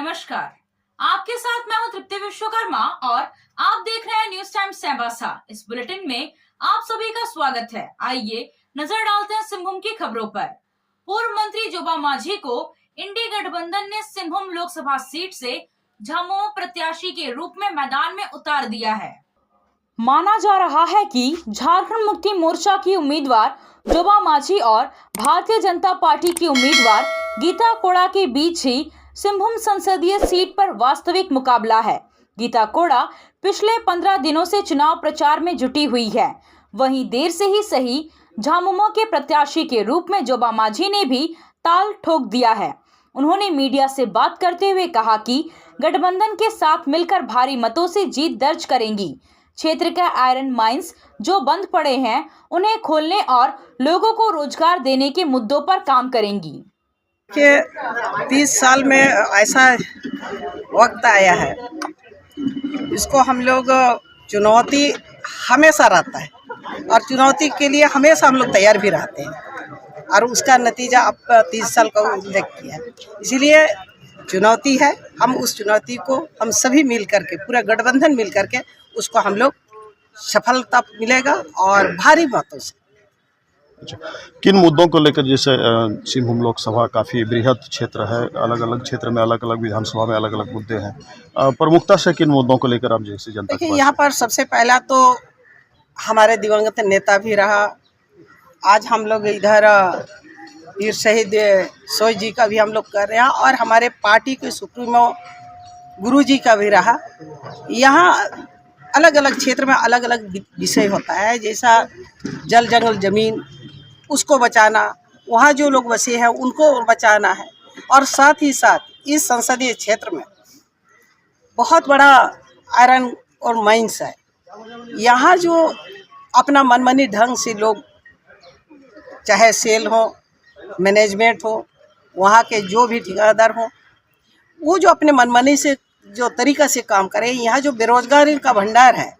नमस्कार, आपके साथ मैं हूं तृप्ति विश्वकर्मा और आप देख रहे हैं न्यूज टाइम चाईबासा। इस बुलेटिन में आप सभी का स्वागत है। आइए नजर डालते हैं सिंहभूम की खबरों पर। पूर्व मंत्री जोबा मांझी को इंडी गठबंधन ने सिंहभूम लोकसभा सीट से झामुमो प्रत्याशी के रूप में मैदान में उतार दिया है। माना जा रहा है कि झारखंड मुक्ति मोर्चा की उम्मीदवार जोबा मांझी और भारतीय जनता पार्टी की उम्मीदवार गीता कोड़ा के बीच ही सिंहभूम संसदीय सीट पर वास्तविक मुकाबला है। गीता कोड़ा पिछले 15 दिनों से चुनाव प्रचार में जुटी हुई है। वहीं देर से ही सही झामुमो के प्रत्याशी के रूप में जोबा मांझी ने भी ताल ठोक दिया है। उन्होंने मीडिया से बात करते हुए कहा कि गठबंधन के साथ मिलकर भारी मतों से जीत दर्ज करेंगी। क्षेत्र के आयरन माइंस जो बंद पड़े हैं उन्हें खोलने और लोगों को रोजगार देने के मुद्दों पर काम करेंगी। कि 30 साल में ऐसा वक्त आया है, इसको हम लोग चुनौती हमेशा रहता है और चुनौती के लिए हमेशा हम लोग तैयार भी रहते हैं और उसका नतीजा अब 30 साल का उल्लेख किया है। इसीलिए चुनौती है, हम उस चुनौती को हम सभी मिल करके, पूरा गठबंधन मिल करके उसको हम लोग सफलता मिलेगा और भारी मतों से। अच्छा, किन मुद्दों को लेकर, जैसे सिंहभूम लोकसभा काफ़ी बृहद क्षेत्र है, अलग अलग क्षेत्र में अलग अलग विधानसभा में अलग अलग मुद्दे हैं, प्रमुखता से किन मुद्दों को लेकर आप जैसे जनता देखिए, यहाँ पर सबसे पहला तो हमारे दिवंगत नेता भी रहा, आज हम लोग इधर वीर शहीद सोई जी का भी हम लोग कर रहे हैं और हमारे पार्टी के सुप्रीमो गुरु जी का भी रहा। यहाँ अलग अलग क्षेत्र में अलग अलग विषय होता है, जैसा जल जंगल जमीन उसको बचाना, वहाँ जो लोग बसे हैं उनको बचाना है और साथ ही साथ इस संसदीय क्षेत्र में बहुत बड़ा आयरन और माइंस है। यहाँ जो अपना मनमानी ढंग से लोग, चाहे सेल हो, मैनेजमेंट हो, वहाँ के जो भी ठेकेदार हो, वो जो अपने मनमानी से जो तरीका से काम करें, यहाँ जो बेरोजगारी का भंडार है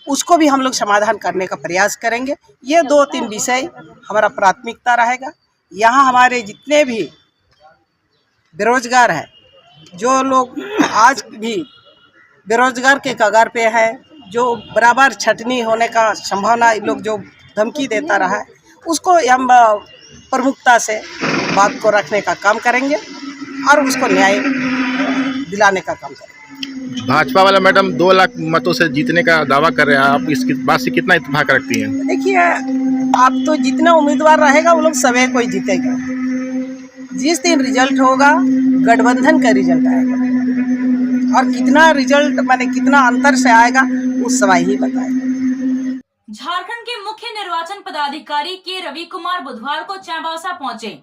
उसको भी हम लोग समाधान करने का प्रयास करेंगे। ये 2-3 विषय हमारा प्राथमिकता रहेगा। यहाँ हमारे जितने भी बेरोजगार हैं, जो लोग आज भी बेरोजगार के कगार पे है, जो बराबर छटनी होने का संभावना लोग जो धमकी देता रहा है, उसको हम प्रमुखता से बात को रखने का काम करेंगे और उसको न्याय दिलाने का काम करेंगे। भाजपा वाला मैडम 2 लाख मतों से जीतने का दावा कर रहे हैं, आप इसकी बात से कितना इत्तेफाक रखती हैं? देखिए, आप तो जितना उम्मीदवार रहेगा वो लोग सभी कोई जीतेगा। जिस दिन रिजल्ट होगा गठबंधन का रिजल्ट आएगा और कितना रिजल्ट माने कितना अंतर से आएगा उस समय ही बताएगा। झारखंड के मुख्य निर्वाचन पदाधिकारी के रवि कुमार बुधवार को चाईबासा पहुंचे।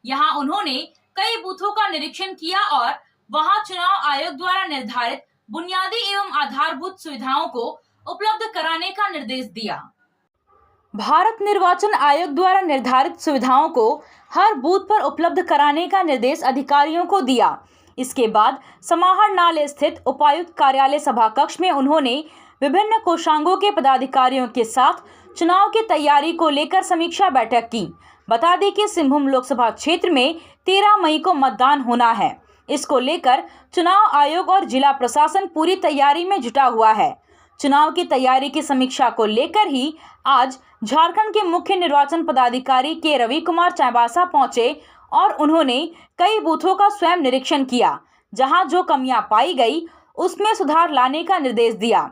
यहाँ उन्होंने कई बूथों का निरीक्षण किया और वहां चुनाव आयोग द्वारा निर्धारित बुनियादी एवं आधारभूत सुविधाओं को उपलब्ध कराने का निर्देश दिया। भारत निर्वाचन आयोग द्वारा निर्धारित सुविधाओं को हर बूथ पर उपलब्ध कराने का निर्देश अधिकारियों को दिया। इसके बाद समाहर नाले स्थित उपायुक्त कार्यालय सभा कक्ष में उन्होंने विभिन्न कोषांगों के पदाधिकारियों के साथ चुनाव की तैयारी को लेकर समीक्षा बैठक की। बता दें कि सिंहभूम लोकसभा क्षेत्र में 13 मई को मतदान होना है। इसको लेकर चुनाव आयोग और जिला प्रशासन पूरी तैयारी में जुटा हुआ है। चुनाव की तैयारी की समीक्षा को लेकर ही आज झारखंड के मुख्य निर्वाचन पदाधिकारी के रवि कुमार चाईबासा पहुंचे और उन्होंने कई बूथों का स्वयं निरीक्षण किया। जहां जो कमियां पाई गई उसमें सुधार लाने का निर्देश दिया।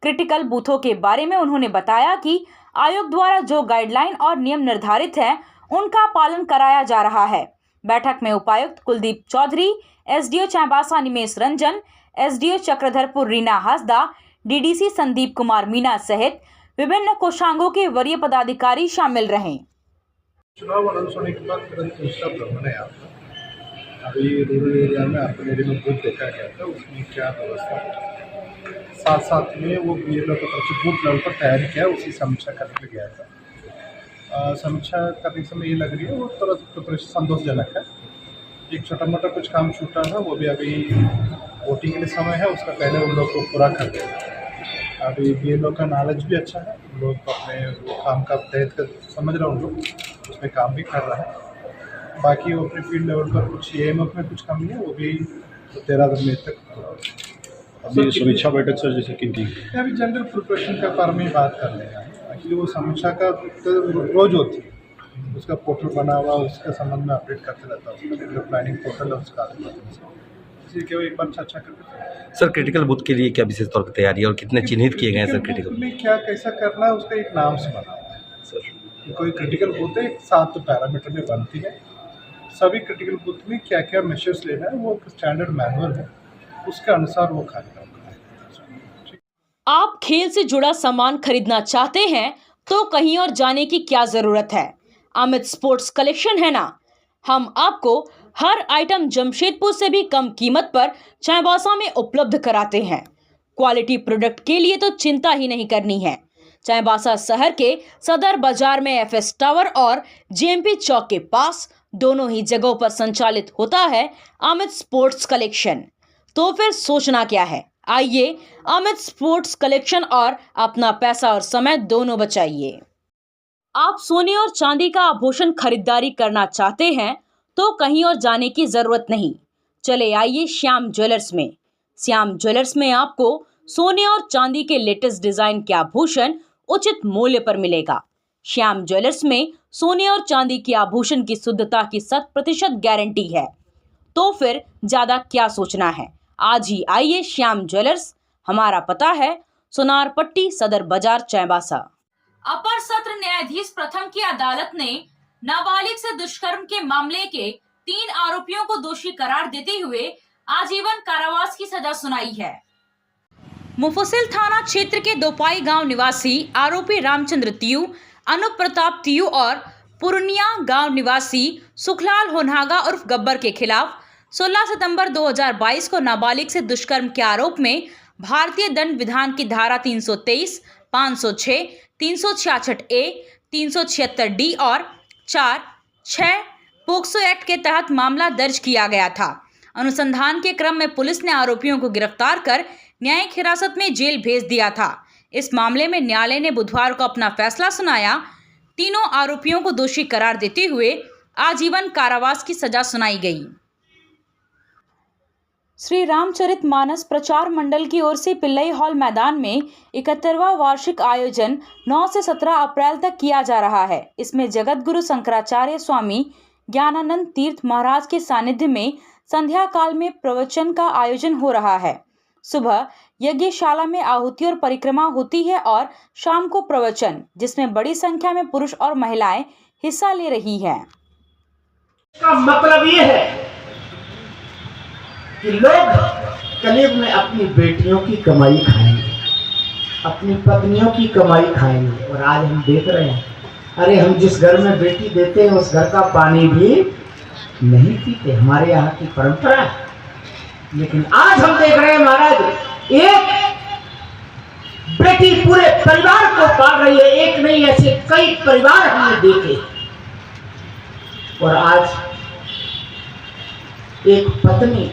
क्रिटिकल बूथों के बारे में उन्होंने बताया कि आयोग द्वारा जो गाइडलाइन और नियम निर्धारित है उनका पालन कराया जा रहा है। बैठक में उपायुक्त कुलदीप चौधरी, एसडीओ चाईबासा निमेश रंजन, एसडीओ चक्रधरपुर रीना हंसदा, डीडीसी संदीप कुमार मीना सहित विभिन्न कोषांगों के वरीय पदाधिकारी शामिल रहे। चुनाव अनाउंस होने के बाद तुरंत दूसरा भ्रमण है आपका। अभी रूरल एरिया में अपने एरिया में बूथ देखा गया था, उसमें क्या व्यवस्था है, साथ साथ में वो बीएलओ की तरफ से बूथ लेवल पर तैयारी किया, उसी समीक्षा करने गया था। समीक्षा करने के समय ये लग रही है वो थोड़ा प्रिपरेशन संतोषजनक है। एक छोटा मोटा कुछ काम छूटा था, वो भी अभी वोटिंग के लिए समय है, उसका पहले उन लोग को पूरा कर दें। अभी बीएलओ का नॉलेज भी अच्छा है, लोग अपने वो काम का तहत कर समझ रहे हैं, उन लोग उसमें काम भी कर रहा है। बाकी वो अपने फील्ड लेवल पर कुछ एएमएफ में कुछ कमी है, वो भी तो 13 मई तक अभी समीक्षा बैठक सर जैसे किन की अभी जनरल प्रिपरेशन का बारे में बात कर रहे हैं। एक्चुअली वो समीक्षा का तो रोज होती है, उसका पोर्टल बना हुआ, उसके संबंध में अपडेट करते रहता है, उसका रेगुलर प्लानिंग पोर्टल है उसका, इसलिए केवल एक बार चर्चा करते हैं। सर क्रिटिकल बूथ के लिए क्या विशेष तौर पर तैयारी है और कितने चिन्हित किए गए हैं सर क्रिटिकल बूथ में क्या कैसा करना है उसका एक नाम से बना हुआ है सर। कोई क्रिटिकल बूथ है, 7 पैरामीटर में बनती है, सभी क्रिटिकल बूथ में क्या क्या मेजर्स लेना है वो स्टैंडर्ड मैनुअल है, उसके अनुसार वो कार्यक्रम करें। आप खेल से जुड़ा सामान खरीदना चाहते हैं तो कहीं और जाने की क्या जरूरत है। अमित स्पोर्ट्स कलेक्शन है ना। हम आपको हर आइटम जमशेदपुर से भी कम कीमत पर चाईबासा में उपलब्ध कराते हैं। क्वालिटी प्रोडक्ट के लिए तो चिंता ही नहीं करनी है। चाईबासा शहर के सदर बाजार में एफएस टावर और जेएमपी चौक के पास दोनों ही जगहों पर संचालित होता है अमित स्पोर्ट्स कलेक्शन। तो फिर सोचना क्या है, आइए अमित स्पोर्ट्स कलेक्शन और अपना पैसा और समय दोनों बचाइए। आप सोने और चांदी का आभूषण खरीदारी करना चाहते हैं तो कहीं और जाने की जरूरत नहीं। चले आइए श्याम ज्वेलर्स में। श्याम ज्वेलर्स में आपको सोने और चांदी के लेटेस्ट डिजाइन के आभूषण उचित मूल्य पर मिलेगा। श्याम ज्वेलर्स में सोने और चांदी के आभूषण की शुद्धता की 100% गारंटी है। तो फिर ज्यादा क्या सोचना है, आज ही आइए श्याम ज्वेलर्स। हमारा पता है सुनार पट्टी, सदर बाजार, चाईबासा। अपर सत्र न्यायाधीश प्रथम की अदालत ने नाबालिग से दुष्कर्म के मामले के 3 आरोपियों को दोषी करार देते हुए आजीवन कारावास की सजा सुनाई है। मुफस्सिल थाना क्षेत्र के दोपाई गांव निवासी आरोपी रामचंद्र तियू, अनुप प्रताप तियू और पुरनिया गांव निवासी सुखलाल होनहागा उर्फ गब्बर के खिलाफ 16 सितंबर 2022 को नाबालिग से दुष्कर्म के आरोप में भारतीय दंड विधान की धारा 323, 506, 366 ए, 376 डी और 4(6) पोक्सो एक्ट के तहत मामला दर्ज किया गया था। अनुसंधान के क्रम में पुलिस ने आरोपियों को गिरफ्तार कर न्यायिक हिरासत में जेल भेज दिया था। इस मामले में न्यायालय ने बुधवार को अपना फैसला सुनाया। तीनों आरोपियों को दोषी करार देते हुए आजीवन कारावास की सजा सुनाई गई। श्री रामचरित मानस प्रचार मंडल की ओर से पिल्लई हॉल मैदान में 71वां वार्षिक आयोजन 9 से 17 अप्रैल तक किया जा रहा है। इसमें जगत गुरु शंकराचार्य स्वामी ज्ञानानंद तीर्थ महाराज के सानिध्य में संध्या काल में प्रवचन का आयोजन हो रहा है। सुबह यज्ञशाला में आहुति और परिक्रमा होती है और शाम को प्रवचन, जिसमें बड़ी संख्या में पुरुष और महिलाएं हिस्सा ले रही हैं। इसका मतलब ये है कि लोग कलयुग में अपनी बेटियों की कमाई खाएंगे, अपनी पत्नियों की कमाई खाएंगे। और आज हम देख रहे हैं, अरे हम जिस घर में बेटी देते हैं उस घर का पानी भी नहीं पीते, हमारे यहाँ की परंपरा है। लेकिन आज हम देख रहे हैं महाराज, एक बेटी पूरे परिवार को पाल रही है। एक नहीं, ऐसे कई परिवार हमने देखे। और आज एक पत्नी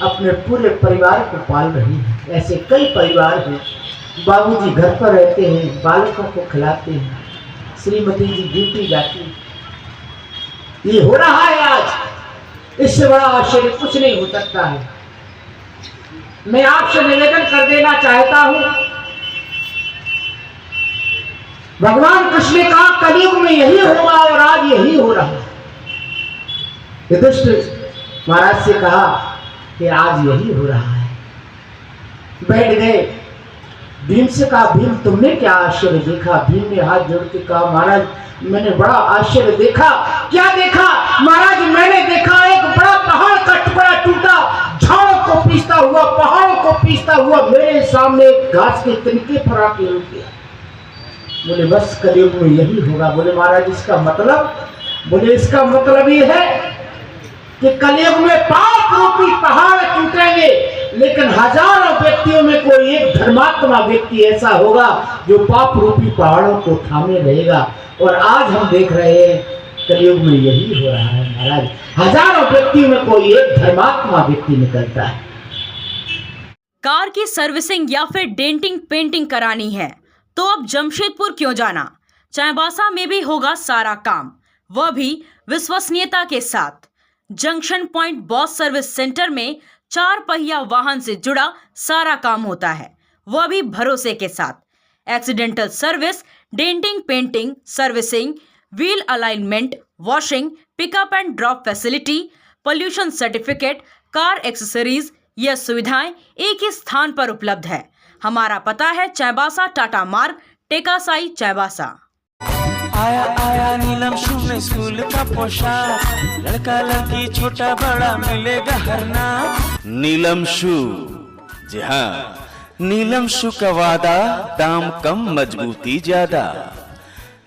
अपने पूरे परिवार को पाल रही है। ऐसे कई परिवार हैं, बाबूजी घर पर रहते हैं, बालकों को खिलाते हैं, श्रीमती जी ड्यूटी जाती है। ये हो रहा है आज। इससे बड़ा आश्चर्य कुछ नहीं हो सकता है। मैं आपसे निवेदन कर देना चाहता हूं, भगवान कृष्ण ने कहा कलयुग में यही होगा और आज यही हो रहा है। युधिष्ठिर महाराज से कहा कि आज यही हो रहा है। बैठ गए। भीम से कहा, भीम तुमने क्या आश्चर्य देखा? भीम ने हाथ जोड़ के कहा, महाराज मैंने बड़ा आश्चर्य देखा। क्या देखा? महाराज मैंने देखा एक बड़ा पहाड़ का टुकड़ा टूटा, झाड़ों को पीसता हुआ, पहाड़ों को पीसता हुआ मेरे सामने एक घास के तिनके पर आके रुक गया। बोले बस कलयुग में यही होगा। बोले महाराज इसका मतलब? बोले इसका मतलब ये है कि कलयुग में पाप रूपी पहाड़ टूटेंगे, लेकिन हजारों व्यक्तियों में कोई एक धर्मात्मा व्यक्ति ऐसा होगा जो पाप रूपी पहाड़ों को थामे रहेगा। और आज हम देख रहे हैं कलयुग में यही हो रहा है महाराज। हजारों व्यक्तियों में कोई एक धर्मात्मा व्यक्ति निकलता है। कार की सर्विसिंग या फिर डेंटिंग पेंटिंग करानी है तो अब जमशेदपुर क्यों जाना। चाईबासा में भी होगा सारा काम, वह भी विश्वसनीयता के साथ। Junction point boss service centre में 4 पहिया वाहन से जुड़ा सारा काम होता है, वह भी भरोसे के साथ। Accidental service, denting, painting, servicing, wheel alignment, washing, pickup and drop facility, pollution certificate, car accessories, यह सुविधाएं एक ही स्थान पर उपलब्ध है। हमारा पता है चाईबासा टाटा मार्ग, टेकासाई, चाईबासा। आया आया नीलम शू में स्कूल का पोशाक, लड़का लड़की छोटा बड़ा मिलेगा हर नाम। नीलम शू, जी हाँ, नीलम शू का वादा, दाम कम मजबूती ज्यादा।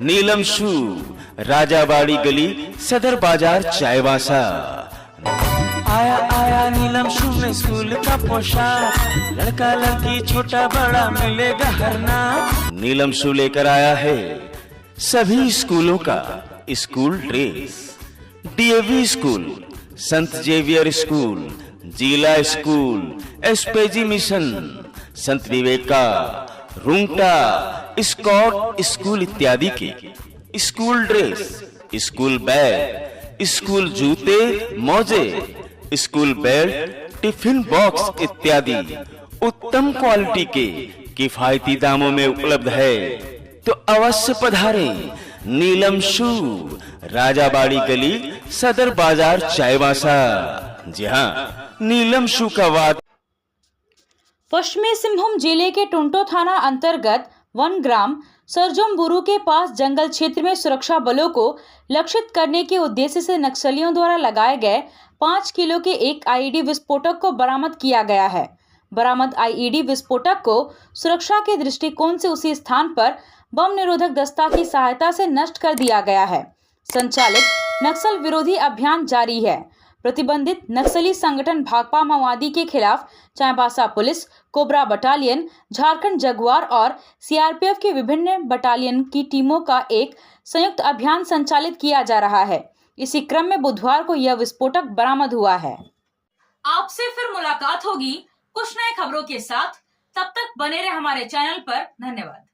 नीलम शू, राजाबाड़ी गली, सदर बाजार, चाईबासा। आया आया नीलम शू में स्कूल का पोशाक, लड़का लड़की छोटा बड़ा मिलेगा हर नाम। नीलम शू लेकर आया है सभी स्कूलों का स्कूल ड्रेस। डीएवी स्कूल, संत जेवियर स्कूल, जिला स्कूल, एसपीजी मिशन, संत विवेका, रुंगटा, स्कॉट स्कूल इत्यादि के school dress, school bag, school जूते, मोजे, स्कूल बेल्ट, टिफिन बॉक्स इत्यादि उत्तम क्वालिटी के किफायती दामों में उपलब्ध है। तो अवश्य पधारें। नीलम शू, राजाबाड़ी गली, सदर बाजार, चाईबासा। जी हाँ, नीलम शू का वादा। पश्चिमी सिंहभूम जिले के टुंटो थाना अंतर्गत वनग्राम सरजमबुरु के पास जंगल क्षेत्र में सुरक्षा बलों को लक्षित करने के उद्देश्य से नक्सलियों द्वारा लगाए गए 5 किलो के एक आईईडी विस्फोटक को बरामद किया गया है। बरामद आईईडी विस्फोटक को सुरक्षा के दृष्टिकोण से उसी स्थान पर बम निरोधक दस्ता की सहायता से नष्ट कर दिया गया है। संचालित नक्सल विरोधी अभियान जारी है। प्रतिबंधित नक्सली संगठन भाकपा माओवादी के खिलाफ Chaibasa police, cobra battalion, Jharkhand Jaguar और सीआरपीएफ की विभिन्न बटालियन की टीमों का एक संयुक्त अभियान संचालित किया जा रहा है। इसी क्रम में बुधवार को यह विस्फोटक बरामद हुआ है। आपसे फिर मुलाकात होगी कुछ नए खबरों के साथ। तब तक बने रहे हमारे चैनल पर। धन्यवाद।